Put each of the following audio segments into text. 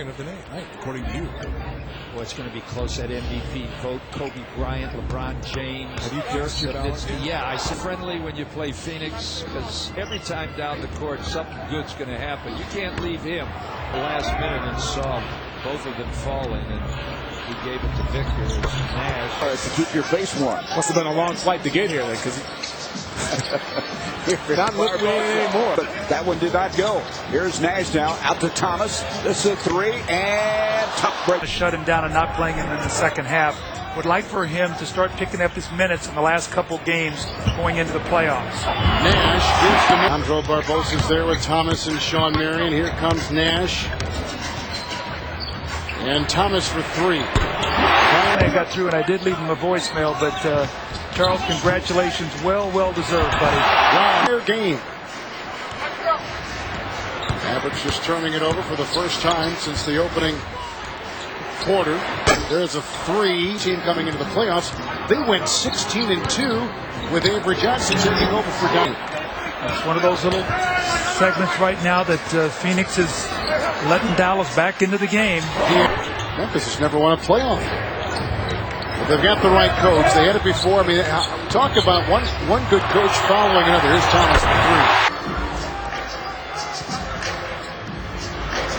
second of the night, according to you. Well, it's going to be close. That MVP vote. Kobe Bryant, LeBron James. Have you dared your dollars? Yeah, I say friendly when you play Phoenix, because every time down the court, something good's going to happen. You can't leave him the last minute, and saw both of them falling, and he gave it to Victor. It was Nash. To keep your face warm. Must have been a long flight to get here then, because not looking anymore. But that one did not go. Here's Nash now out to Thomas. This is a three and tough break. Shut him down and not playing him in the second half. Would like for him to start picking up his minutes in the last couple games going into the playoffs. Nash gives the Leandro Barbosa's there with Thomas and Sean Marion. Here comes Nash. And Thomas for three. I got through and I did leave him a voicemail, but Charles, congratulations. Well deserved, buddy. Wow. Game. Mavericks just turning it over for the first time since the opening quarter. There's a three. Team coming into the playoffs. They went 16-2 with Avery Johnson taking over for Dunn. It's one of those little segments right now that Phoenix is letting Dallas back into the game. Memphis has never won a playoff. But they've got the right coach. They had it before. I mean, talk about one good coach following another. Here's Thomas for three.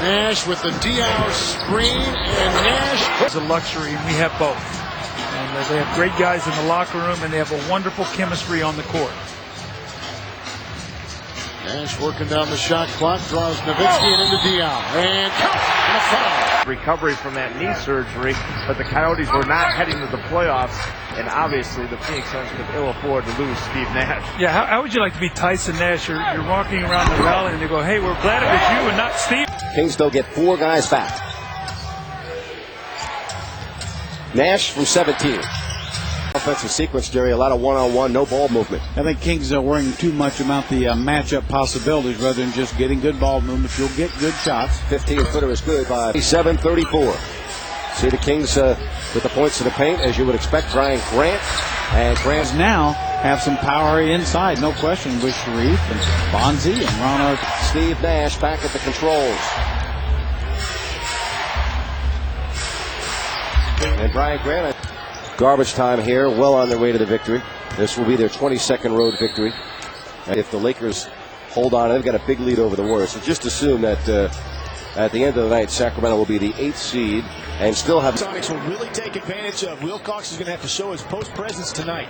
Nash with the Diao screen, and Nash. It's a luxury, and we have both. And they have great guys in the locker room, and they have a wonderful chemistry on the court. Nash working down the shot clock, draws Nowitzki and into Diao. And a foul. Recovery from that knee surgery, but the Coyotes were not heading to the playoffs, and obviously the Phoenix Suns could ill afford to lose Steve Nash. Yeah, how would you like to be Tyson Nash? You're walking around the valley and they go, hey, we're glad it was you and not Steve. Kings still get 4 guys back. Nash from 17. Offensive sequence, Jerry, a lot of one-on-one, no ball movement. I think Kings are worrying too much about the matchup possibilities rather than just getting good ball movement. If you'll get good shots. 15-footer is good by 7-34. See the Kings with the points to the paint, as you would expect. Brian Grant. And Grant now have some power inside, no question, with Sharif and Bonzi and Ron Arthur. Steve Nash back at the controls. And Brian Grant. Garbage time here, well on their way to the victory. This will be their 22nd road victory. And if the Lakers hold on, they've got a big lead over the Warriors. So just assume that at the end of the night, Sacramento will be the 8th seed and still have. Sonics will really take advantage of. Wilcox is going to have to show his post presence tonight.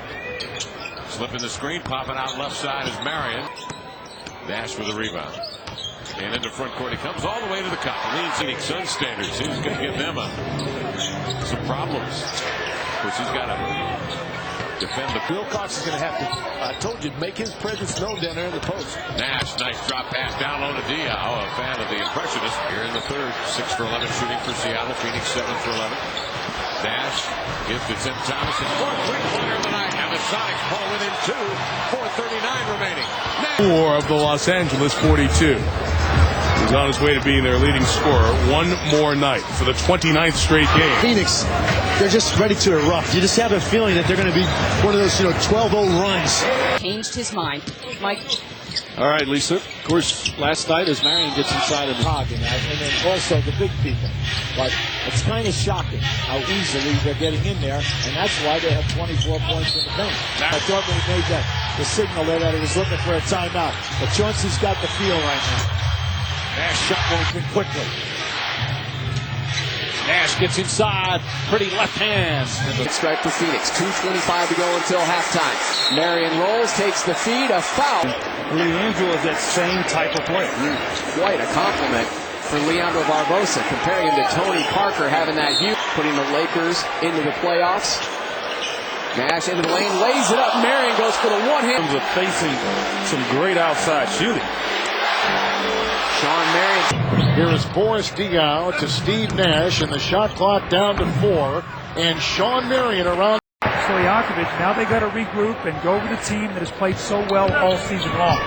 Slipping the screen, popping out left side is Marion. Nash for the rebound. And into front court he comes all the way to the cup. Leads Phoenix Sun standards. He's going to give them some problems. Which he's got to defend the. Wilcox is going to have to, I told you, make his presence known down there in the post. Nash, nice drop pass down low to Diao, a fan of the impressionist. Here in the third, 6 for 11 shooting for Seattle. Phoenix 7 for 11. Nash gives to Tim Thomas. His fourth three-pointer of the night. And the Sonics pull within 2. 4:39 remaining. Nash. 4 of the Los Angeles 42. He's on his way to being their leading scorer one more night for the 29th straight game. Phoenix, they're just ready to erupt. You just have a feeling that they're going to be one of those 12-0 runs. Changed his mind. Mike. All right, Lisa. Of course, last night as Marion gets inside of the hog and then also the big people. But it's kind of shocking how easily they're getting in there, and that's why they have 24 points in the paint. I thought when he made the signal there that he was looking for a timeout. But Chauncey's got the feel right now. Nash shot moving quickly. Nash gets inside. Pretty left hand. Strike for Phoenix. 2:25 to go until halftime. Marion rolls, takes the feed, a foul. Leandro is that same type of player. Quite a compliment for Leandro Barbosa, comparing him to Tony Parker, having that huge, putting the Lakers into the playoffs. Nash into the lane, lays it up. Marion goes for the one-hand. In terms of facing some great outside shooting. Sean Marion. Here is Boris Diao to Steve Nash, and the shot clock down to 4. And Sean Marion around. Stojakovic, now they got to regroup and go with the team that has played so well all season long.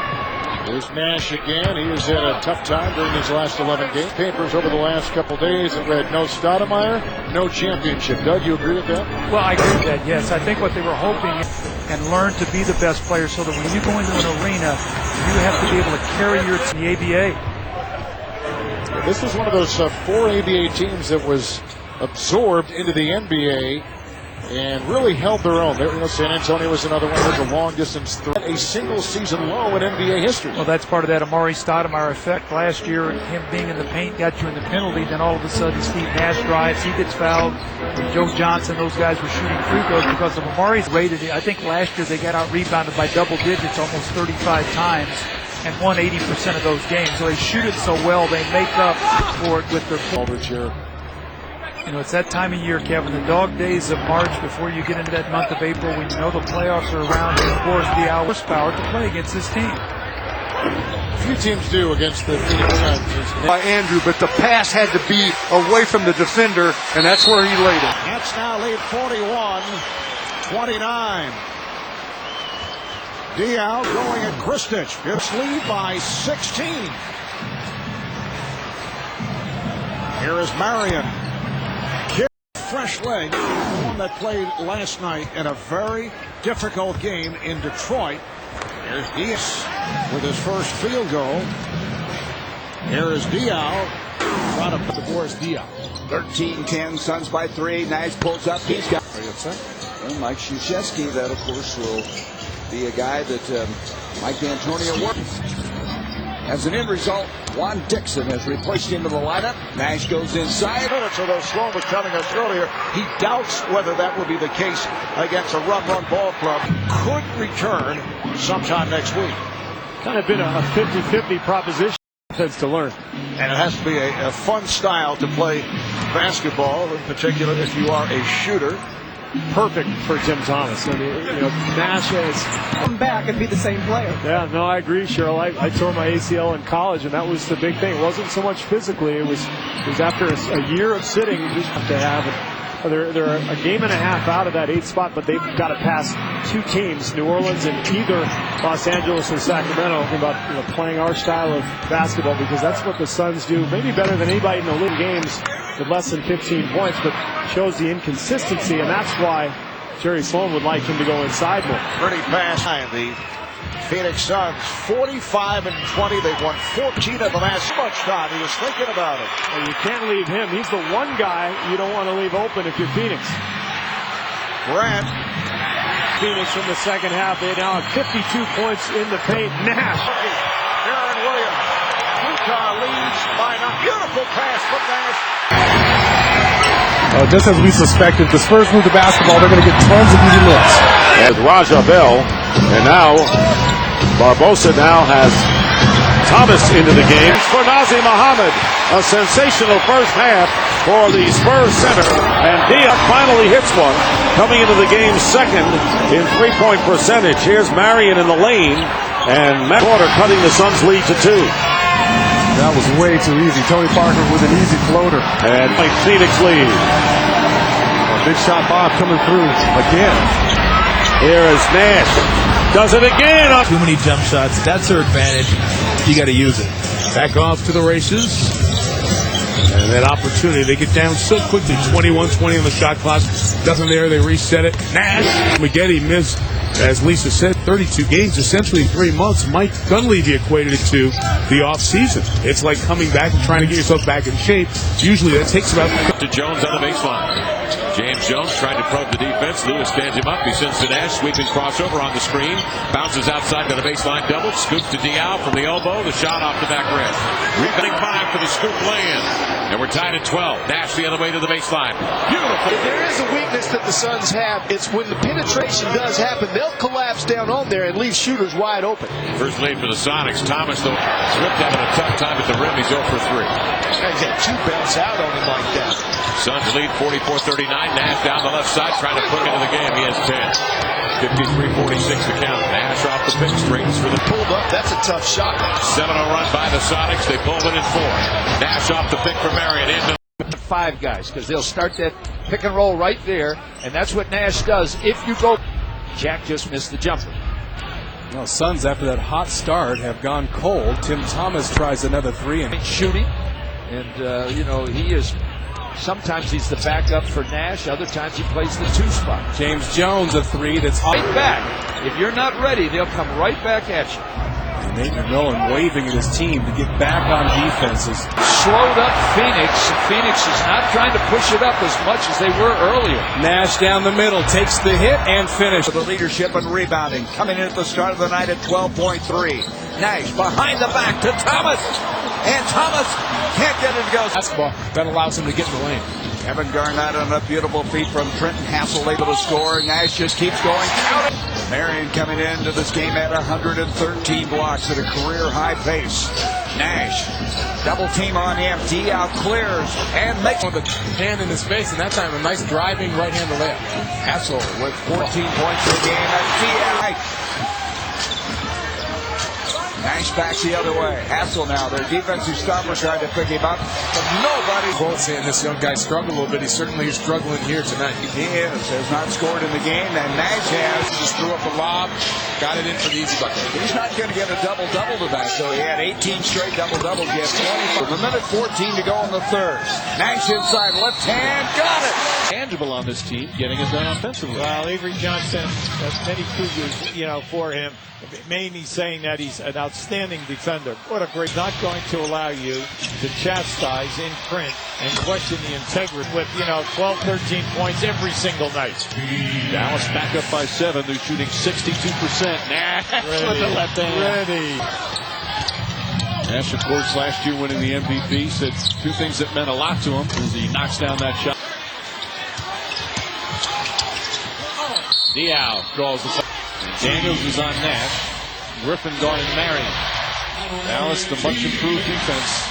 There's Nash again. He has had a tough time during his last 11 games. Papers over the last couple days that read no Stoudemire, no championship. Doug, you agree with that? Well, I agree with that, yes. I think what they were hoping and learn to be the best player so that when you go into an arena, you have to be able to carry your team. The ABA. This was one of those 4 ABA teams that was absorbed into the NBA and really held their own. San Antonio was another one with a long distance threat, a single season low in NBA history. Well, that's part of that Amari Stoudemire effect. Last year, him being in the paint got you in the penalty. Then all of a sudden, Steve Nash drives, he gets fouled. And Joe Johnson, those guys were shooting free throws because of Amari's rated. I think last year they got out rebounded by double digits almost 35 times and won 80% of those games. So they shoot it so well, they make up for it with their Aldridge. You know, it's that time of year, Kevin, the dog days of March before you get into that month of April when you know the playoffs are around, and of course the horsepower to play against this team. Few teams do against the Phoenix Suns. By Andrew, but the pass had to be away from the defender, and that's where he laid it. Nets now lead 41-29. Diaw going at Kristich. It's lead by 16. Here is Marion. Fresh leg, one that played last night in a very difficult game in Detroit. Here's Diaz with his first field goal. Here is Diaw. Trying to put the board is Diaw. 13-10, Suns by 3. Nash pulls up. He's got. Are you upset? And Mike Krzyzewski, that of course will be a guy that Mike D'Antonio works. As an end result, Juan Dixon has replaced him in the lineup. Nash goes inside. Although Sloan was telling us earlier, he doubts whether that will be the case against a run ball club. Could return sometime next week. Kind of been a 50-50 proposition to learn. And it has to be a fun style to play basketball, in particular if you are a shooter. Perfect for Tim Thomas. I mean, Nash has Come back and be the same player. Yeah, no, I agree, Cheryl. I tore my ACL in college, and that was the big thing. It wasn't so much physically. It was after a year of sitting, you just have to have it. They're a game and a half out of that 8th spot, but they've got to pass 2 teams, New Orleans and either Los Angeles or Sacramento, about playing our style of basketball, because that's what the Suns do, maybe better than anybody in the league games with less than 15 points, but shows the inconsistency, and that's why Jerry Sloan would like him to go inside more. Pretty pass. The Phoenix Suns 45-20. They've won 14 of the last much time. He was thinking about it. And you can't leave him. He's the one guy you don't want to leave open if you're Phoenix. Grant. Phoenix from the second half. They now have 52 points in the paint. Nash. Aaron Williams. Utah leads by a beautiful pass from Nash. Just as we suspected, the Spurs move the basketball, they're going to get tons of easy looks. As Raja Bell, and now Barbosa now has Thomas into the game. For Nazir Muhammad, a sensational first half for the Spurs center. And Diaz finally hits one, coming into the game second in three-point percentage. Here's Marion in the lane, and Matt Porter cutting the Suns' lead to 2. That was way too easy. Tony Parker with an easy floater. And Phoenix lead. A big shot Bob coming through again. Here is Nash. Does it again. Too many jump shots. That's their advantage. You got to use it. Back off to the races. And that opportunity, they get down so quickly. 21-20 on the shot clock. Nothing there. They reset it. Nash. Maggette missed. As Lisa said, 32 games, essentially 3 months. Mike Dunleavy equated it to the offseason. It's like coming back and trying to get yourself back in shape. Usually that takes about... To Jones on the baseline. James Jones trying to probe the defense. Lewis stands him up. He sends to Nash. Sweeping crossover on the screen. Bounces outside to the baseline double. Scoops to Diaw from the elbow. The shot off the back rim. Rebounding 5 for the scoop lay-in. And we're tied at 12. Nash the other way to the baseline. Beautiful. If there is a weakness that the Suns have, it's when the penetration does happen, they'll collapse down on there and leave shooters wide open. First lead for the Sonics. Thomas, though, slipped having a tough time at the rim. He's 0 for 3. He's got 2 bounce out on him like that. Suns lead 44-39. Nash down the left side trying to put it into the game. He has 10. 53-46 to count. Nash off the pick, straightens for the pulled up. That's a tough shot. 7-0 run by the Sonics. They pulled it in 4. Nash off the pick for Marion. Into 5 guys, because they'll start that pick and roll right there, and that's what Nash does. If you go, Jack just missed the jumper. Well, Suns, after that hot start, have gone cold. Tim Thomas tries another 3 and shooting, and he is. Sometimes he's the backup for Nash. Other times he plays the 2 spot. James Jones a 3 that's right back. If you're not ready, they'll come right back at you. Nate McMillan waving at his team to get back on defenses. Slowed up Phoenix. Phoenix is not trying to push it up as much as they were earlier. Nash down the middle, takes the hit and finish. The leadership and rebounding coming in at the start of the night at 12.3. Nash behind the back to Thomas. And Thomas can't get it to go. Basketball that allows him to get in the lane. Kevin Garnett on a beautiful feed from Trenton Hassel able to score. Nash just keeps going. Marion coming into this game at 113 blocks at a career high pace. Nash, double team on him. Diao clears and makes with a hand in his face, and that time a nice driving right-hand layup. Hassel with 14 points per game at Diao. Nash backs the other way. Hassel now, their defensive stopper trying to pick him up, but nobody. Both saying this young guy struggled a little bit. He certainly is struggling here tonight. He has not scored in the game, and Nash has. Just threw up a lob, got it in for the easy bucket. He's not going to get a double-double tonight, so he had 18 straight double-doubles. He has 20. With a minute 14 to go in the third. Nash inside, left hand, got it. Tangible on this team, getting it done offensively. Well, Avery Johnson, many Cougars, for him. Mainly saying that he's an outstanding defender. What a great, not going to allow you to chastise in print and question the integrity with, 12, 13 points every single night. Dallas back up by 7. They're shooting 62%. Nash with the left hand. Ready. Nash, of course, last year winning the MVP, said two things that meant a lot to him as he knocks down that shot. Diao draws the foul. Daniels is on Nash. Griffin guarding Marion. Dallas, the much improved defense.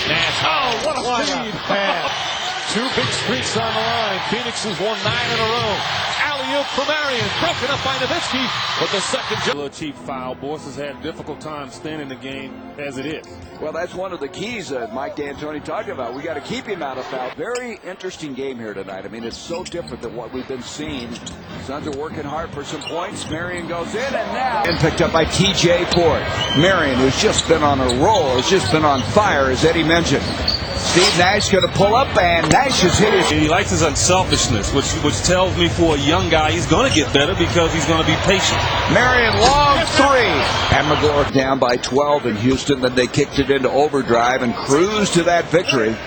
Nash. Oh, what a feed pass. Two big streaks on the line. Phoenix has won 9 in a row. Alley-oop for Marion. Broken up by Nowitzki with the second. A cheap foul. Boyce has had a difficult time staying in the game as it is. Well, that's one of the keys that Mike D'Antoni talked about. We got to keep him out of foul. Very interesting game here tonight. I mean, it's so different than what we've been seeing. Suns are working hard for some points. Marion goes in, and now. And picked up by T.J. Ford. Marion, who's just been on a roll, has just been on fire, as Eddie mentioned. Steve Nash going to pull up, and Nash has hit his. He likes his unselfishness, which tells me for a young guy he's going to get better because he's going to be patient. Marion, long three. And McGlure down by 12 in Houston. Then they kicked it into overdrive and cruised to that victory.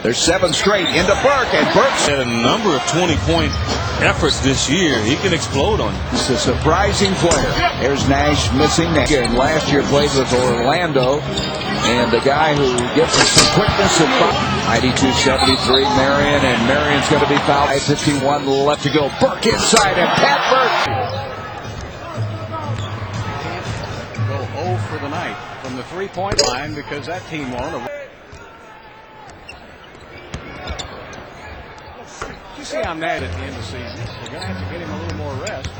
There's 7 straight into Burke, and Burke's had a number of 20-point efforts this year. He can explode on you. It's a surprising player. There's Nash missing. And last year played with Orlando. And the guy who gets us some quickness and 92-73 Marion, and Marion's going to be fouled. 51 left to go. Burke inside, and Pat Burke. Go 0 for the night from the three-point line because that team won't. You see how mad at the end of the season. They're going to have to get him a little more rest.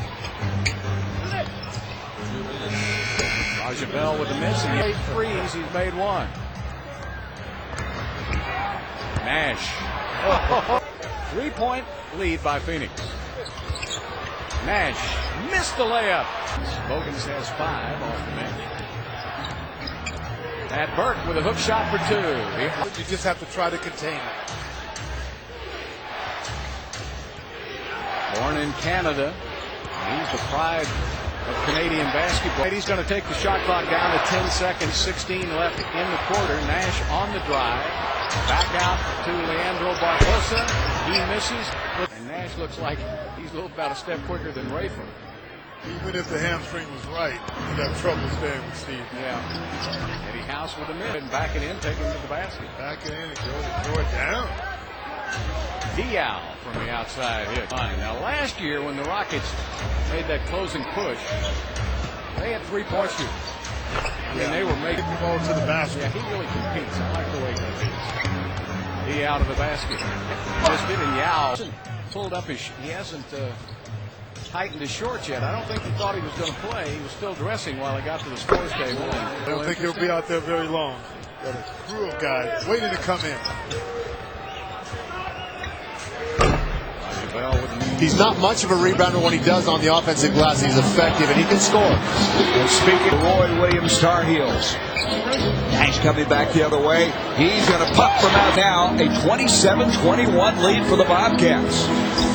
Bell with the miss, and he made 3s. He's made 1. Nash. 3-point lead by Phoenix. Nash missed the layup. Bogans has 5 off the bench. At Burke with a hook shot for 2. You just have to try to contain it. Born in Canada, he's the pride of Canadian basketball. He's going to take the shot clock down to 10 seconds, 16 left in the quarter. Nash on the drive. Back out to Leandro Barbosa. He misses. And Nash looks like he's a little about a step quicker than Rayford. Even if the hamstring was right, he'd have trouble staying with Steve. Yeah. Eddie House with a miss. And back it in, take him to the basket. Back it in and throw it down. Diao from the outside hit. Now last year when the Rockets made that closing push, they had 3-point shooters. And they were making the ball to the basket. Yeah, he really competes. I like the way he competes. Diao to the basket. Just did, and Yao pulled up his. He hasn't tightened his shorts yet. I don't think he thought he was going to play. He was still dressing while he got to the scores table. I don't think he'll be out there very long. Got a crew of guys waiting to come in. He's not much of a rebounder when he does on the offensive glass. He's effective and he can score. And speaking of Roy Williams Tar Heels, Nash coming back the other way. He's going to putt from out now. A 27-21 lead for the Bobcats.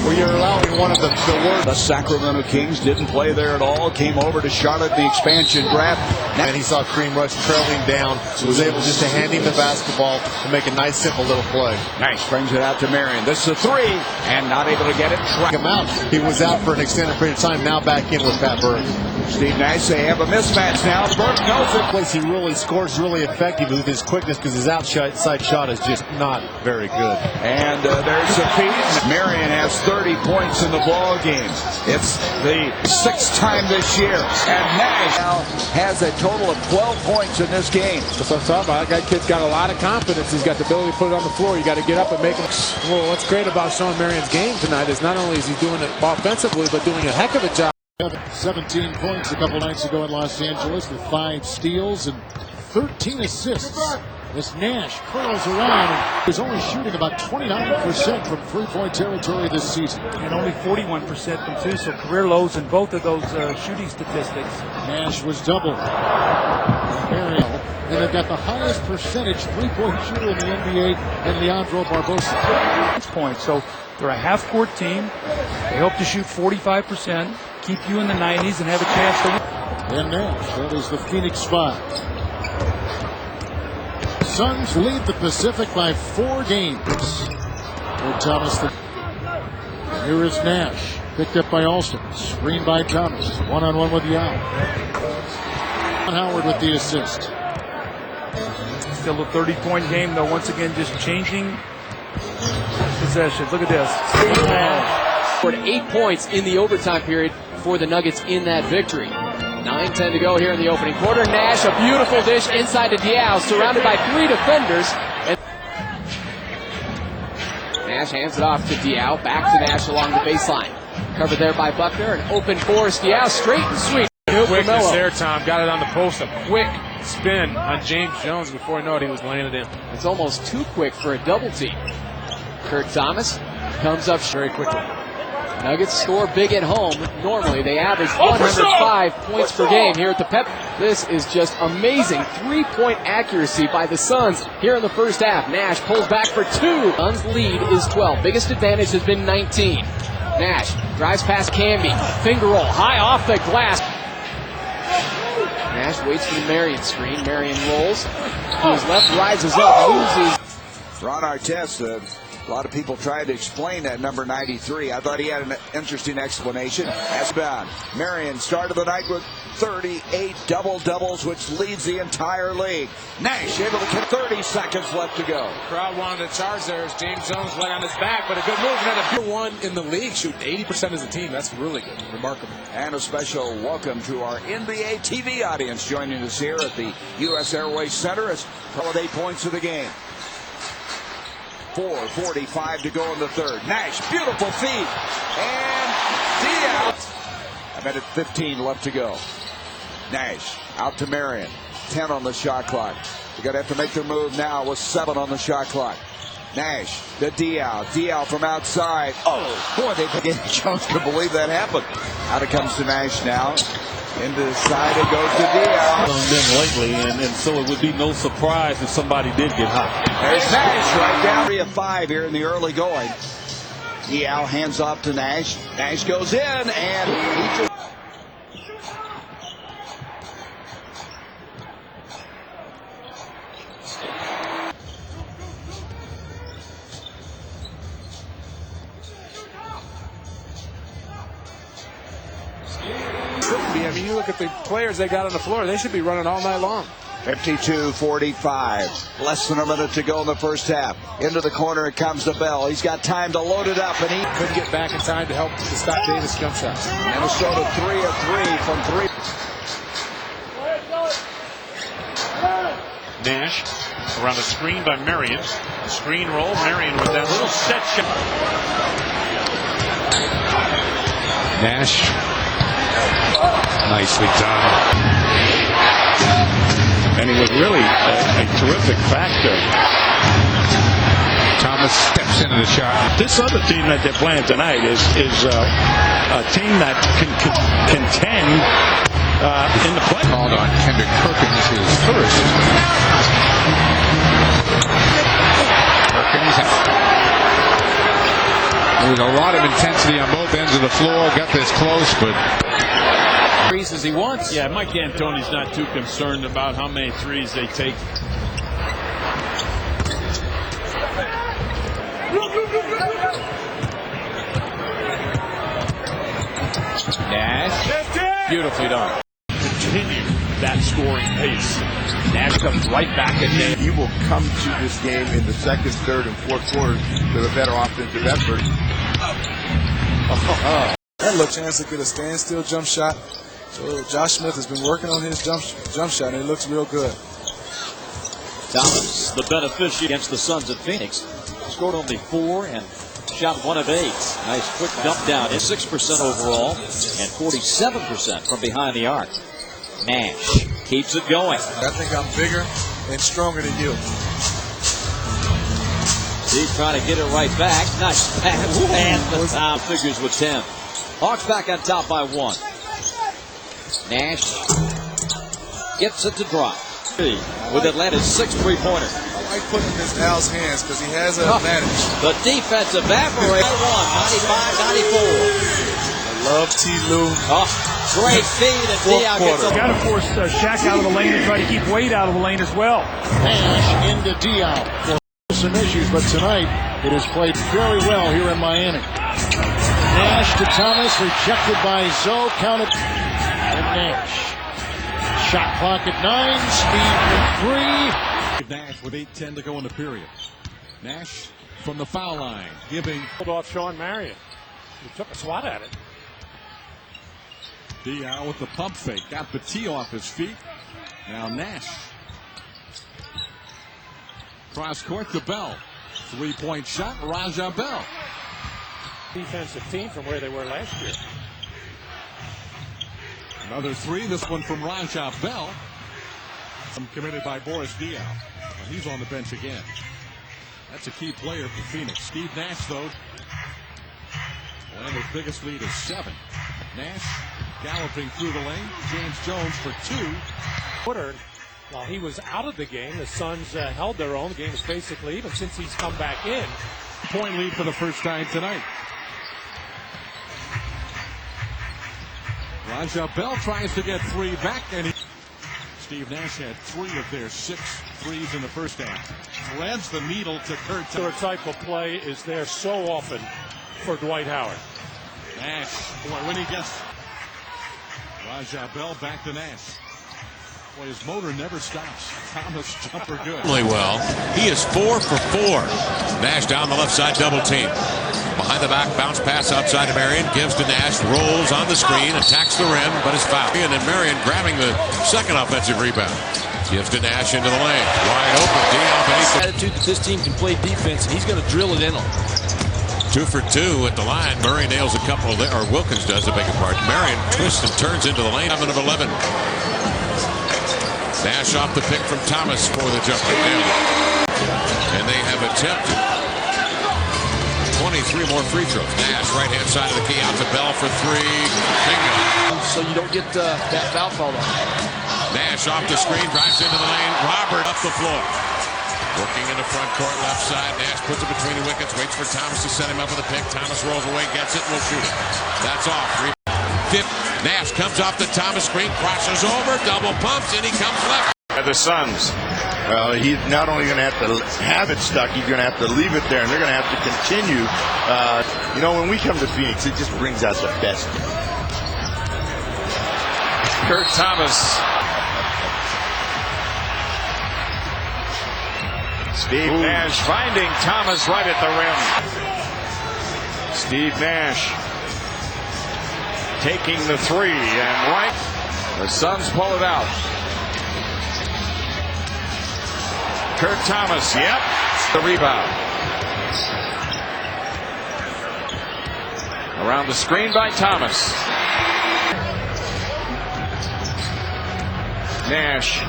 where you're allowing one of the worst. The Sacramento Kings didn't play there at all. Came over to Charlotte in the expansion draft. And he saw Kareem Rush trailing down. Was able just to hand him the basketball and make a nice, simple little play. Nash brings it out to Marion. This is a three, and not able to get it. Track him out. He was out for an extended period of time. Now back in with Pat Burke. Steve Nash, they have a mismatch now. Burke knows it. Place he really scores really effective with his quickness because his outside shot is just not very good. And there's a feed. Marion has 30 points in the ball game. It's the 6th time this year. And Nash now has a total of 12 points in this game. That's what I'm talking about. That kid's got a lot of confidence. He's got the ability to put it on the floor. You got to get up and make it. Well, what's great about Sean Marion's game tonight is not only is he doing it offensively, but doing a heck of a job. 17 points a couple nights ago in Los Angeles with 5 steals and 13 assists. As Nash curls around and is only shooting about 29% from three-point territory this season. And only 41% from two, so career lows in both of those shooting statistics. Nash was doubled. Marion, and they've got the highest percentage three-point shooter in the NBA in Leandro Barbosa. Points. So they're a half-court team. They hope to shoot 45%, keep you in the 90s, and have a chance to win. And Nash, that is the Phoenix 5. Suns lead the Pacific by 4 games. Thomas. Here is Nash, picked up by Alston, screened by Thomas, one-on-one with Yao. Howard with the assist. Still a 30-point game, though. Once again, just changing possessions. Look at this. Scored 8 points in the overtime period for the Nuggets in that victory. 9:10 to go here in the opening quarter. Nash, a beautiful dish inside to Diao, surrounded by 3 defenders. And Nash hands it off to Diao, back to Nash along the baseline. Covered there by Buckner, an open force. Diao straight and sweet. Quickness there, Tom. Got it on the post. A quick spin on James Jones before I know it, he was laying it in. It's almost too quick for a double team. Kurt Thomas comes up very quickly. Nuggets score big at home. Normally, they average 105 points per game here at the Pep. This is just amazing. 3-point accuracy by the Suns here in the first half. Nash pulls back for 2. Suns lead is 12. Biggest advantage has been 19. Nash drives past Camby. Finger roll high off the glass. Nash waits for the Marion screen. Marion rolls. To his left, rises up, loses. Ron Artest, a lot of people tried to explain that number 93. I thought he had an interesting explanation. As bound, Marion started the night with 38 double-doubles, which leads the entire league. Nash able to get 30 seconds left to go. Crowd wanted to charge there as James Jones lay on his back, but a good move. And a one in the league, shooting 80% as a team. That's really good, remarkable. And a special welcome to our NBA TV audience joining us here at the U.S. Airways Center as with 8 points of the game. 4:45 to go in the third. Nash, beautiful feed. And Diaz. A minute 15 left to go. Nash out to Marion. 10 on the shot clock. They're going to have to make their move now with 7 on the shot clock. Nash to Diao. Diao from outside. Oh, boy, they think Jones could believe that happened. Out it comes to Nash now. Into the side, it goes to Diao. On them lately, and so it would be no surprise if somebody did get hot. There's Nash right down 3 of 5 here in the early going. Diao hands off to Nash. Nash goes in, and he just... I mean, you look at the players they got on the floor, they should be running all night long. 52-45. Less than a minute to go in the first half. Into the corner it comes to Bell. He's got time to load it up, and he couldn't get back in time to help to stop Davis' jump shots. Minnesota 3 of 3 from 3. Nash around a screen by Marion. A screen roll. Marion with that little set shot. Nash. Nicely done. And he was really a terrific factor. Thomas steps into the shot. This other team that they're playing tonight is a team that can contend in the play. Called on Kendrick Perkins, his first. Perkins out. There was a lot of intensity on both ends of the floor. Got this close, but threes as he wants. Yeah, Mike D'Antoni's not too concerned about how many threes they take. Nash, beautifully done. Continue that scoring pace. Nash comes right back in there. You will come to this game in the second, third, and fourth quarters with a better offensive effort. That little chance to get a standstill jump shot. So Josh Smith has been working on his jump shot, and it looks real good. Thomas, the beneficiary against the Suns of Phoenix, scored only 4 and shot 1 of 8. Nice quick dump down. It's 6% overall and 47% from behind the arc. Nash keeps it going. I think I'm bigger and stronger than you. He's trying to get it right back. Nice pass. And the top figures with 10. Hawks back on top by 1. Nash gets it to drop. With Atlanta's 6 3-pointer. I like putting him in Al's hands because he has an advantage. The defense evaporates. 95-94. I love T. Lue. Great feed, and Diaw gets You got to force Shaq out of the lane and try to keep Wade out of the lane as well. Nash into Diaw. Some issues, but tonight it has played very well here in Miami. Nash to Thomas, rejected by Zoe, counted. And Nash. Shot clock at 9, Steve with 3. Nash with 8:10 to go in the period. Nash from the foul line, giving Pulled off Sean Marion. He took a swat at it. Diaw with the pump fake, got the tee off his feet. Now Nash. Cross court to Bell. 3-point shot, Raja Bell. Defensive team from where they were last year. Another 3, this one from Raja Bell. Committed by Boris Diaw. He's on the bench again. That's a key player for Phoenix. Steve Nash, though. Orlando's biggest lead is 7. Nash galloping through the lane. James Jones for 2. While he was out of the game, the Suns held their own. The game is basically even since he's come back in. Point lead for the first time tonight. Raja Bell tries to get 3 back, and Steve Nash had 3 of their 6 threes in the first half. Threads the needle to Kurt. Their type of play is there so often for Dwight Howard. Nash, boy, when he gets Raja Bell back to Nash. Boy, his motor never stops. Thomas jumper good. Really well. He is 4 for 4. Nash down the left side, double team. Behind the back, bounce pass outside of Marion. Gives to Nash, rolls on the screen, attacks the rim, but is fouled. And then Marion grabbing the second offensive rebound. Gives to Nash into the lane. Wide open. Diaw. Attitude that this team can play defense, and he's going to drill it in them. 2 for 2 at the line. Murray nails a couple there, or Wilkins does, I beg your pardon. Marion twists and turns into the lane. 7 of 11. Nash off the pick from Thomas for the jumper. And they have attempted 23 more free throws. Nash, right-hand side of the key, out to Bell for 3. Bingo. So you don't get that foul call on. Nash off the screen, drives into the lane. Robert up the floor. Working in the front court, left side. Nash puts it between the wickets, waits for Thomas to set him up with a pick. Thomas rolls away, gets it, and will shoot it. That's off. Nash comes off the Thomas screen, crosses over, double pumps, and he comes left. The Suns. Well, he's not only going to have it stuck, he's going to have to leave it there, and they're going to have to continue. When we come to Phoenix, it just brings out the best. Kurt Thomas. Steve Nash finding Thomas right at the rim. Steve Nash taking the 3 and right. The Suns pull it out. Kurt Thomas, yep, the rebound. Around the screen by Thomas. Nash.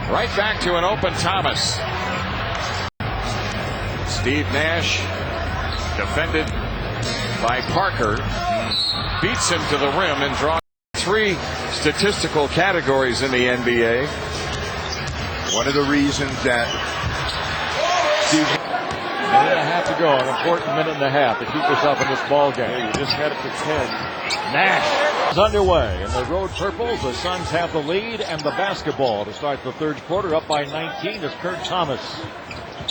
Right back to an open Thomas. Steve Nash, defended by Parker, beats him to the rim and draws 3 statistical categories in the NBA. One of the reasons that Steve Minute and a half to go. An important minute and a half to keep us up in this ball game. You just had it to 10. Nash is underway. In the road purples, the Suns have the lead and the basketball to start the third quarter. Up by 19 is Kurt Thomas.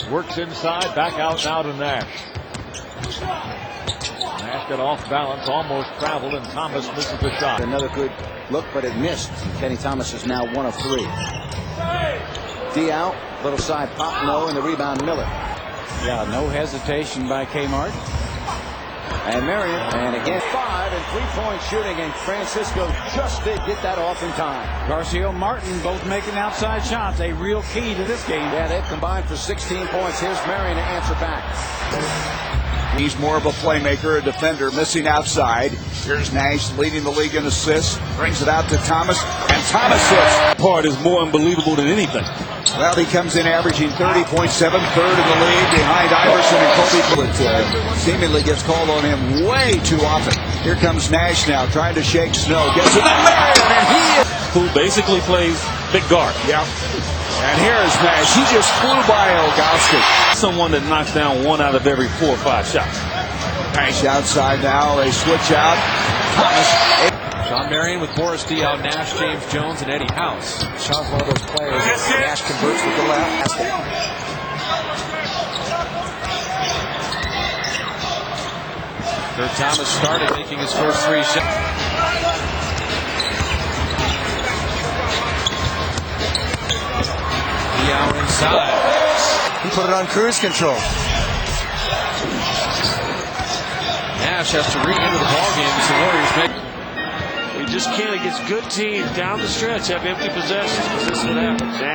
Works inside, back out now to Nash. Nash got off balance, almost traveled, and Thomas misses the shot. Another good look, but it missed. Kenny Thomas is now 1 of 3. D out, little side pop, no, and the rebound Miller. Yeah, no hesitation by Kmart. And Marion, and again 5 and 3-point shooting, and Francisco just did get that off in time. Garcia Martin both making outside shots, a real key to this game. Yeah, they've combined for 16 points. Here's Marion to answer back. He's more of a playmaker, a defender, missing outside. Here's Nash leading the league in assists. Brings it out to Thomas, and Thomas hits. Part is more unbelievable than anything. Well, he comes in averaging 30.7, third in the league behind Iverson and Kobe. But seemingly gets called on him way too often. Here comes Nash now, trying to shake Snow. Gets it to Marion, and he is... Who basically plays big guard. Yeah. And here's Nash. He just flew by Elgowski. Someone that knocks down 1 out of every 4 or 5 shots. Nash outside now. They switch out. Thomas. Sean Marion with Boris Diaw, Nash, James Jones, and Eddie House. Sean's one of those players. Nash converts with the left. Kurt Thomas started making his first 3 shots. Diaw inside. He put it on cruise control. Nash has to re-enter the ballgame as the Warriors make. We just can't against good teams down the stretch have empty possessions. This is what happens. Nash